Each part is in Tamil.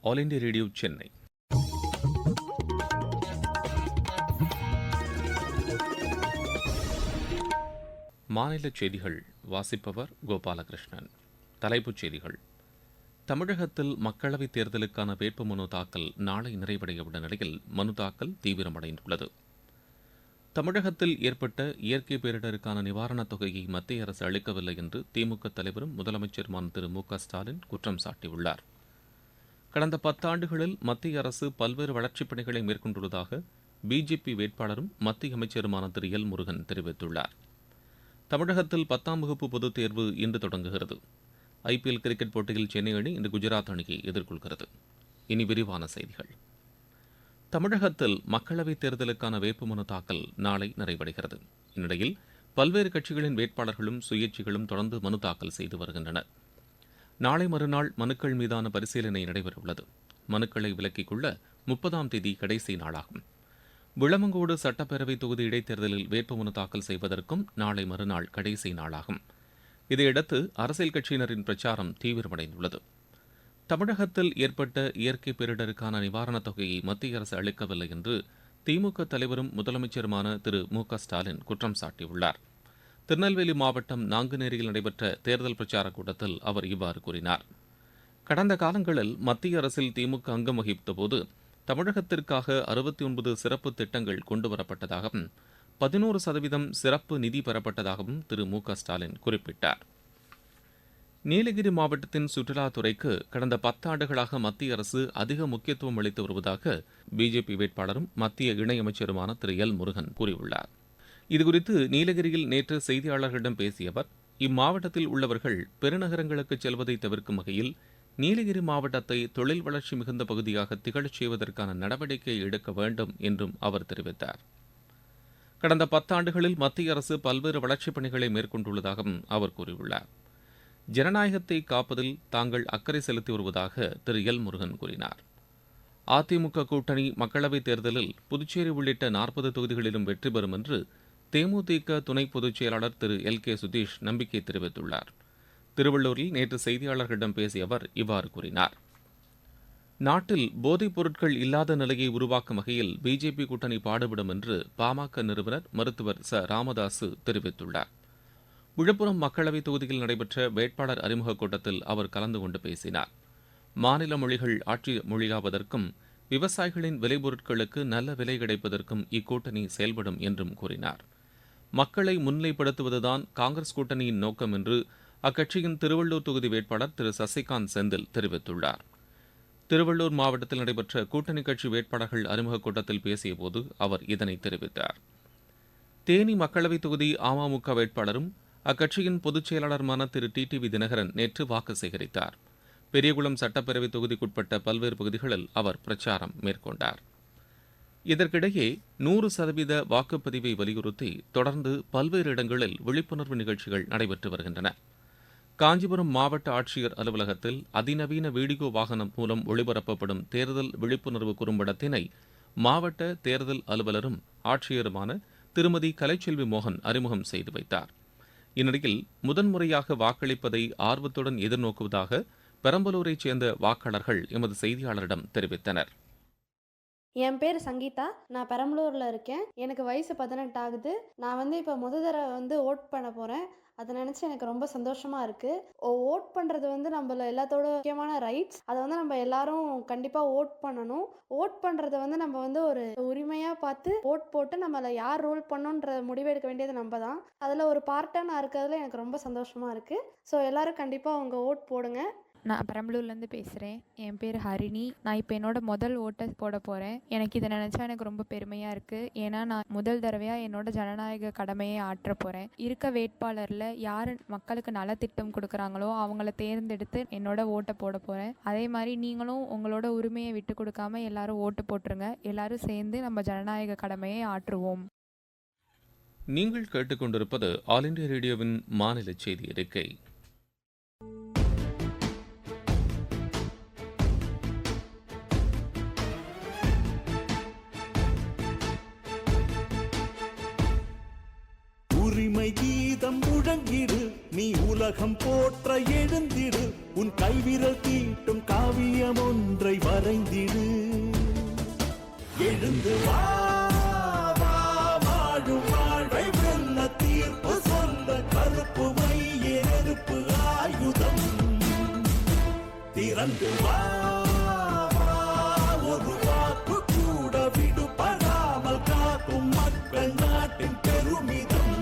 All India radio Chennai. மாநில செய்திகள் வாசிப்பவர் கோபாலகிருஷ்ணன். தலைப்புச் செய்திகள். தமிழகத்தில் மக்களவைத் தேர்தலுக்கான வேட்புமனு தாக்கல் நாளை நிறைவடையவுள்ள நிலையில் மனு தாக்கல் தீவிரமடைந்துள்ளது. தமிழகத்தில் ஏற்பட்ட இயற்கை பேரிடருக்கான நிவாரணத் தொகையை மத்திய அரசு அளிக்கவில்லை என்று திமுக தலைவரும் முதலமைச்சருமான திரு மு.க. ஸ்டாலின் குற்றம் சாட்டியுள்ளார். கடந்த 10 ஆண்டுகளில் மத்திய அரசு பல்வேறு வளர்ச்சிப் பணிகளை மேற்கொண்டுள்ளதாக பிஜேபி வேட்பாளரும் மத்திய அமைச்சருமான திரு எல். முருகன் தெரிவித்துள்ளார். தமிழகத்தில் 10ஆம் வகுப்பு பொதுத் தேர்வு இன்று தொடங்குகிறது. ஐபிஎல் கிரிக்கெட் போட்டியில் சென்னை அணி இன்று குஜராத் அணியை எதிர்கொள்கிறது. இனி விரிவான செய்திகள். தமிழகத்தில் மக்களவைத் தேர்தலுக்கான வேட்புமனு தாக்கல் நாளை நிறைவடைகிறது. இந்நிலையில் பல்வேறு கட்சிகளின் வேட்பாளர்களும் சுயேட்சைகளும் தொடர்ந்து மனு தாக்கல் செய்து வருகின்றனர். நாளை மறுநாள் மனுக்கள் மீதான பரிசீலனை நடைபெறவுள்ளது. மனுக்களை விலக்கிக் கொள்ள 30ஆம் தேதி கடைசி நாளாகும். விளவங்கோடு சட்டப்பேரவை தொகுதி இடைத்தேர்தலில் வேட்புமனு தாக்கல் செய்வதற்கும் நாளை மறுநாள் கடைசி நாளாகும். இதையடுத்து அரசியல் கட்சியினரின் பிரச்சாரம் தீவிரமடைந்துள்ளது. தமிழகத்தில் ஏற்பட்ட இயற்கை பேரிடருக்கான நிவாரணத் தொகையை மத்திய அரசு அளிக்கவில்லை என்று திமுக தலைவரும் முதலமைச்சருமான திரு மு.க. ஸ்டாலின் குற்றம் சாட்டியுள்ளார். திருநெல்வேலி மாவட்டம் நாங்குநேரியில் நடைபெற்ற தேர்தல் பிரச்சாரக் கூட்டத்தில் அவர் இவ்வாறு கூறினார். கடந்த காலங்களில் மத்திய அரசில் திமுக அங்கம் வகித்தபோது தமிழகத்திற்காக 69 சிறப்பு திட்டங்கள் கொண்டுவரப்பட்டதாகவும் 11% சிறப்பு நிதி பெறப்பட்டதாகவும் திரு மு.க. ஸ்டாலின் குறிப்பிட்டார். நீலகிரி மாவட்டத்தின் சுற்றுலாத்துறைக்கு கடந்த 10 ஆண்டுகளாக மத்திய அரசு அதிக முக்கியத்துவம் அளித்து வருவதாக பிஜேபி வேட்பாளரும் மத்திய இணையமைச்சருமான திரு எல். முருகன் கூறியுள்ளார். இதுகுறித்து நீலகிரியில் நேற்று செய்தியாளர்களிடம் பேசிய அவர், இம்மாவட்டத்தில் உள்ளவர்கள் பெருநகரங்களுக்கு செல்வதை தவிர்க்கும் வகையில் நீலகிரி மாவட்டத்தை தொழில் வளர்ச்சி மிகுந்த பகுதியாக திகழச் செய்வதற்கான நடவடிக்கை எடுக்க வேண்டும் என்றும் அவர் தெரிவித்தார். கடந்த 10 ஆண்டுகளில் மத்திய அரசு பல்வேறு வளர்ச்சிப் பணிகளை மேற்கொண்டுள்ளதாகவும் அவர் கூறியுள்ளார். ஜனநாயகத்தை காப்பதில் தாங்கள் அக்கறை செலுத்தி வருவதாக திரு எல். முருகன் கூறினார். அதிமுக கூட்டணி மக்களவைத் தேர்தலில் புதுச்சேரி உள்ளிட்ட 40 தொகுதிகளிலும் வெற்றி பெறும் என்று தேமுதிக துணை பொதுச் செயலாளர் திரு எல். கே. சுதீஷ் நம்பிக்கை தெரிவித்துள்ளார். திருவள்ளூரில் நேற்று செய்தியாளர்களிடம் பேசிய அவர் இவ்வாறு கூறினார். நாட்டில் போதைப் பொருட்கள் இல்லாத நிலையை உருவாக்கும் வகையில் பிஜேபி கூட்டணி பாடுபடும் என்று பாமக நிறுவனர் மருத்துவர் ச. ராமதாசு தெரிவித்துள்ளார். விழுப்புரம் மக்களவைத் தொகுதியில் நடைபெற்ற வேட்பாளர் அறிமுகக் கூட்டத்தில் அவர் கலந்து கொண்டு பேசினார். மாநில மொழிகள் ஆட்சி மொழியாவதற்கும் விவசாயிகளின் விளைபொருட்களுக்கு நல்ல விலை கிடைப்பதற்கும் இக்கூட்டணி செயல்படும் என்றும் கூறினார். மக்களை முன்னிலைப்படுத்துவதுதான் காங்கிரஸ் கூட்டணியின் நோக்கம் என்று அக்கட்சியின் திருவள்ளூர் தொகுதி வேட்பாளர் திரு சசிகாந்த் செந்தில் தெரிவித்துள்ளார். திருவள்ளூர் மாவட்டத்தில் நடைபெற்ற கூட்டணி கட்சி வேட்பாளர்கள் அறிமுகக் கூட்டத்தில் பேசியபோது அவர் இதனை தெரிவித்தார். தேனி மக்களவைத் தொகுதி அமமுக வேட்பாளரும் அக்கட்சியின் பொதுச் செயலாளருமான திரு டிடிவி தினகரன் நேற்று வாக்கு சேகரித்தார். பெரியகுளம் சட்டப்பேரவைத் தொகுதிக்குட்பட்ட பல்வேறு பகுதிகளில் அவர் பிரச்சாரம் மேற்கொண்டார். இதற்கிடையே 100% வாக்குப்பதிவை வலியுறுத்தி தொடர்ந்து பல்வேறு இடங்களில் விழிப்புணர்வு நிகழ்ச்சிகள் நடைபெற்று வருகின்றன. காஞ்சிபுரம் மாவட்ட ஆட்சியர் அலுவலகத்தில் அதிநவீன வீடியோ வாகனம் மூலம் ஒளிபரப்பப்படும் தேர்தல் விழிப்புணர்வு குறும்படத்தினை மாவட்ட தேர்தல் அலுவலரும் ஆட்சியருமான திருமதி கலைச்செல்வி மோகன் அறிமுகம் செய்து வைத்தார். இந்நிலையில் முதன்முறையாக வாக்களிப்பதை ஆர்வத்துடன் எதிர்நோக்குவதாக பெரம்பலூரைச் சேர்ந்த வாக்காளர்கள் எமது செய்தியாளரிடம் தெரிவித்தனர். என் பேர் சங்கீதா. நான் பெரம்பலூரில் இருக்கேன். எனக்கு வயசு 18 ஆகுது. நான் இப்போ முதல் தடவை ஓட் பண்ண போகிறேன். அதை நினச்சி எனக்கு ரொம்ப சந்தோஷமாக இருக்குது. ஓட் பண்ணுறது நம்மள எல்லாத்தோட முக்கியமான ரைட்ஸ். அதை நம்ம எல்லாரும் கண்டிப்பாக ஓட் பண்ணணும். ஓட் பண்ணுறதை நம்ம ஒரு உரிமையாக பார்த்து ஓட் போட்டு நம்மளை யார் ரூல் பண்ணணுன்ற முடிவெடுக்க வேண்டியது நம்ம தான். அதில் ஒரு பார்ட்டாக நான் இருக்கிறதுல எனக்கு ரொம்ப சந்தோஷமாக இருக்குது. ஸோ எல்லோரும் கண்டிப்பாக அவங்க ஓட் போடுங்க. நான் பெரம்பலூர்லேருந்து பேசுகிறேன். என் பேர் ஹரிணி. நான் இப்போ என்னோடய முதல் ஓட்டை போட போகிறேன். எனக்கு இதை நினச்சா எனக்கு ரொம்ப பெருமையாக இருக்குது. ஏன்னா நான் முதல் தடவையாக என்னோடய ஜனநாயக கடமையை ஆற்ற போகிறேன். இருக்க வேட்பாளரில் யார் மக்களுக்கு நலத்திட்டம் கொடுக்குறாங்களோ அவங்கள தேர்ந்தெடுத்து என்னோட ஓட்டை போட போகிறேன். அதே மாதிரி நீங்களும் உங்களோட உரிமையை விட்டு கொடுக்காம எல்லாரும் ஓட்டு போட்டுருங்க. எல்லாரும் சேர்ந்து நம்ம ஜனநாயக கடமையை ஆற்றுவோம். நீங்கள் கேட்டுக்கொண்டிருப்பது ஆல் இண்டியா ரேடியோவின் மாநில செய்தி அறிக்கை. உரிமை கீதம் முழங்கிடு, நீ உலகம் போற்ற எழுந்திடு, உன் கைவிரல் தீட்டும் காவியம் ஒன்றை வர மறைந்திடு. எழுந்து வா வா, வாழும் வாழ்வை வெல்ல தீர்ப்பு சொல்ல கருப்பு மைய நெருப்பு ஆயுதம். திறந்து வா வா, ஒரு வாக்கு கூட விடுபடாமல் காக்கும் மக்கள் நாட்டின் பெருமிதம்.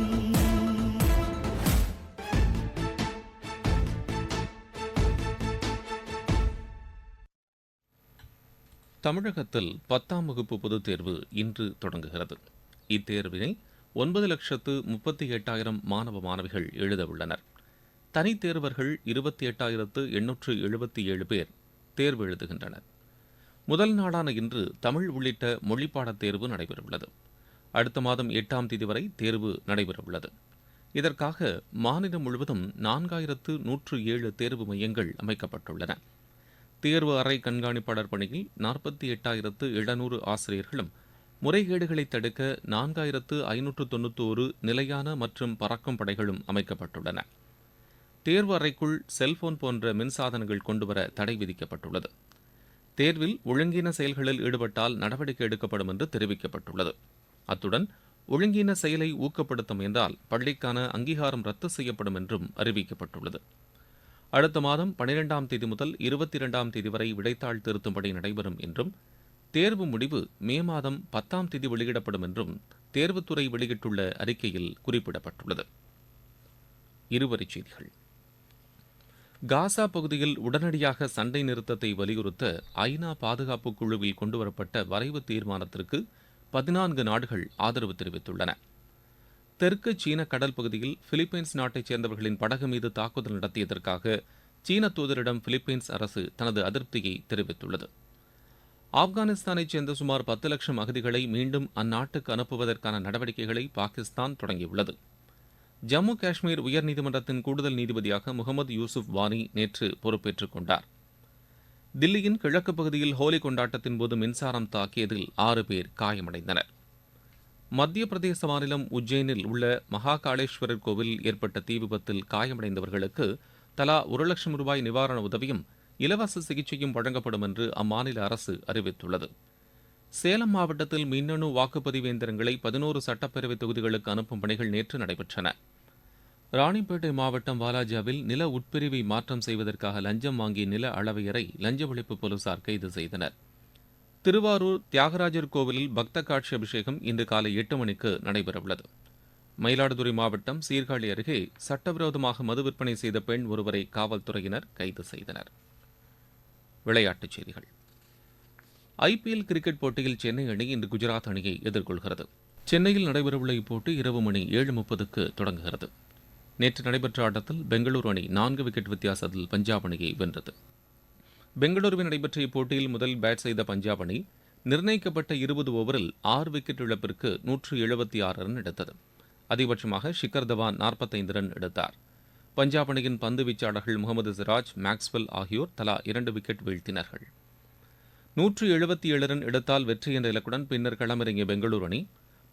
தமிழகத்தில் 10ஆம் வகுப்பு பொதுத் தேர்வு இன்று தொடங்குகிறது. இத்தேர்வினை 9,38,000 மாணவ மாணவிகள் எழுத உள்ளனர். தனித் தேர்வர்கள் 28,877 பேர் தேர்வு எழுதுகின்றனர். முதல் நாளான இன்று தமிழ் உள்ளிட்ட மொழிப்பாடத் தேர்வு நடைபெறவுள்ளது. அடுத்த மாதம் 8ஆம் தேதி வரை தேர்வு நடைபெறவுள்ளது. இதற்காக மாநிலம் முழுவதும் 4,107 தேர்வு மையங்கள் அமைக்கப்பட்டுள்ளன. தேர்வு அறை கண்காணிப்பாளர் பணியில் 48,700 ஆசிரியர்களும், முறைகேடுகளை தடுக்க 4,591 நிலையான மற்றும் பறக்கும் படைகளும் அமைக்கப்பட்டுள்ளன. தேர்வு அறைக்குள் செல்போன் போன்ற மின்சாதனங்கள் கொண்டுவர தடை விதிக்கப்பட்டுள்ளது. தேர்வில் ஒழுங்கீன செயல்களில் ஈடுபட்டால் நடவடிக்கை எடுக்கப்படும் என்று தெரிவிக்கப்பட்டுள்ளது. அத்துடன் ஒழுங்கீன செயலை ஊக்கப்படுத்த முயன்றால் பள்ளிக்கான அங்கீகாரம் ரத்து செய்யப்படும் என்றும் அறிவிக்கப்பட்டுள்ளது. அடுத்த மாதம் 12ஆம் தேதி முதல் 22ஆம் தேதி வரை விடைத்தாள் திருத்தும் பணி நடைபெறும் என்றும், தேர்வு முடிவு மே மாதம் 10ஆம் தேதி வெளியிடப்படும் என்றும் தேர்வுத்துறை வெளியிட்டுள்ள அறிக்கையில் குறிப்பிடப்பட்டுள்ளது. இருவரிச் செய்திகள். காசா பகுதியில் உடனடியாக சண்டை நிறுத்தத்தை வலியுறுத்த ஐநா பாதுகாப்பு குழுவில் கொண்டுவரப்பட்ட வரைவு தீர்மானத்திற்கு 14 நாடுகள் ஆதரவு தெரிவித்துள்ளன. தெற்கு சீன கடல் பகுதியில் பிலிப்பைன்ஸ் நாட்டைச் சேர்ந்தவர்களின் படகு மீது தாக்குதல் நடத்தியதற்காக சீன தூதரிடம் பிலிப்பைன்ஸ் அரசு தனது அதிருப்தியை தெரிவித்துள்ளது. ஆப்கானிஸ்தானைச் சேர்ந்த சுமார் 10 லட்சம் அகதிகளை மீண்டும் அந்நாட்டுக்கு அனுப்புவதற்கான நடவடிக்கைகளை பாகிஸ்தான் தொடங்கியுள்ளது. ஜம்மு காஷ்மீர் உயர்நீதிமன்றத்தின் கூடுதல் நீதிபதியாக முகமது யூசுப் வானி நேற்று பொறுப்பேற்றுக் கொண்டார். தில்லியின் கிழக்கு பகுதியில் ஹோலி கொண்டாட்டத்தின் போது மின்சாரம் தாக்கியதில் 6 பேர் காயமடைந்தனர். மத்திய பிரதேச மாநிலம் உஜ்ஜைனில் உள்ள மகாகாளேஸ்வரர் கோவிலில் ஏற்பட்ட தீ விபத்தில் காயமடைந்தவர்களுக்கு தலா 1 லட்சம் ரூபாய் நிவாரண உதவியும் இலவச சிகிச்சையும் வழங்கப்படும் என்று அம்மாநில அரசு அறிவித்துள்ளது. சேலம் மாவட்டத்தில் மின்னணு வாக்குப்பதிவு இயந்திரங்களை 11 சட்டப்பேரவை தொகுதிகளுக்கு அனுப்பும் பணிகள் நேற்று நடைபெற்றன. ராணிப்பேட்டை மாவட்டம் வாலாஜாவில் நில உட்பிரிவை மாற்றம் செய்வதற்காக லஞ்சம் வாங்கிய நில அளவையரை லஞ்ச ஒழிப்பு போலீசார் கைது செய்தனர். திருவாரூர் தியாகராஜர் கோவிலில் பக்த காட்சி அபிஷேகம் இன்று காலை 8 மணிக்கு நடைபெறவுள்ளது. மயிலாடுதுறை மாவட்டம் சீர்காழி அருகே சட்டவிரோதமாக மது விற்பனை செய்த பெண் ஒருவரை காவல்துறையினர் கைது செய்தனர். விளையாட்டுச் செய்திகள். ஐபிஎல் கிரிக்கெட் போட்டியில் சென்னை அணி இன்று குஜராத் அணியை எதிர்கொள்கிறது. சென்னையில் நடைபெறவுள்ள இப்போட்டி இரவு மணி 7:30க்கு தொடங்குகிறது. நேற்று நடைபெற்ற ஆட்டத்தில் பெங்களூரு அணி 4 விக்கெட் வித்தியாசத்தில் பஞ்சாப் அணியை வென்றது. பெங்களூருவில் நடைபெற்ற இப்போட்டியில் முதலில் பேட் செய்த பஞ்சாப் அணி நிர்ணயிக்கப்பட்ட 20 ஓவரில் 6 விக்கெட் இழப்பிற்கு 176 ரன் எடுத்தது. அதிகபட்சமாக ஷிகர் தவான் 45 ரன் எடுத்தார். பஞ்சாப் அணியின் பந்து வீச்சாளர்கள் முகமது சிராஜ், மேக்ஸ்வெல் ஆகியோர் தலா 2 விக்கெட் வீழ்த்தினார்கள். 177 ரன் எடுத்தால் வெற்றி என்ற இலக்குடன் பின்னர் களமிறங்கிய பெங்களூரு அணி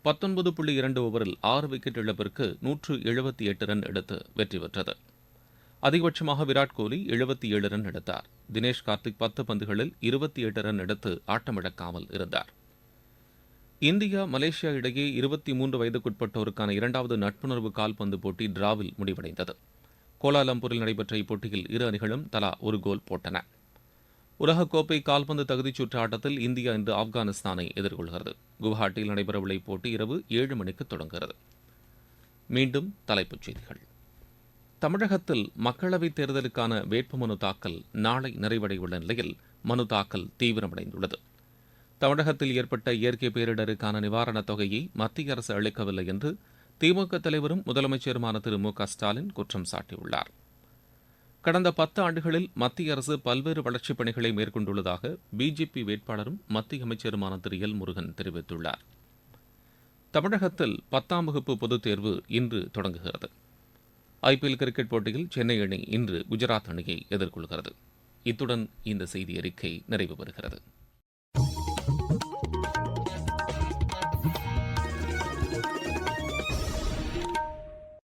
19.2 ஓவரில் 6 விக்கெட் இழப்பிற்கு 178 ரன் எடுத்து வெற்றி பெற்றது. அதிகபட்சமாக விராட் கோலி 77 ரன் எடுத்தார். தினேஷ் கார்த்திக் 10 பந்துகளில் 28 ரன் எடுத்து ஆட்டமிழக்காமல் இருந்தார். இந்தியா மலேசியா இடையே 23 வயதுக்குட்பட்டோருக்கான 2வது நட்புணர்வு கால்பந்து போட்டி டிராவில் முடிவடைந்தது. கோலாலம்பூரில் நடைபெற்ற இப்போட்டியில் இரு அணிகளும் தலா ஒரு கோல் போட்டன. உலகக்கோப்பை கால்பந்து தகுதிச் சுற்று ஆட்டத்தில் இந்தியா இன்று ஆப்கானிஸ்தானை எதிர்கொள்கிறது. குவஹாட்டியில் நடைபெறவுள்ள இப்போட்டி இரவு 7 மணிக்கு தொடங்குகிறது. மீண்டும் தலைப்புச் செய்திகள். தமிழகத்தில் மக்களவைத் தேர்தலுக்கான வேட்புமனு தாக்கல் நாளை நிறைவடையுள்ள நிலையில் மனு தாக்கல் தீவிரமடைந்துள்ளது. தமிழகத்தில் ஏற்பட்ட இயற்கை பேரிடருக்கான நிவாரணத் தொகையை மத்திய அரசு அளிக்கவில்லை என்று திமுக தலைவரும் முதலமைச்சருமான திரு மு க ஸ்டாலின் குற்றம் சாட்டியுள்ளார். கடந்த 10 ஆண்டுகளில் மத்திய அரசு பல்வேறு வளர்ச்சிப் பணிகளை மேற்கொண்டுள்ளதாக பிஜேபி வேட்பாளரும் மத்திய அமைச்சருமான திரு எல் முருகன் தெரிவித்துள்ளார். தமிழகத்தில் 10ஆம் வகுப்பு பொதுத் தேர்வு இன்று தொடங்குகிறது. ஐபிஎல் கிரிக்கெட் போட்டியில் சென்னை அணி இன்று குஜராத் அணியை எதிர்கொள்கிறது. இத்துடன் இந்த செய்தி அறிக்கை நிறைவு பெறுகிறது.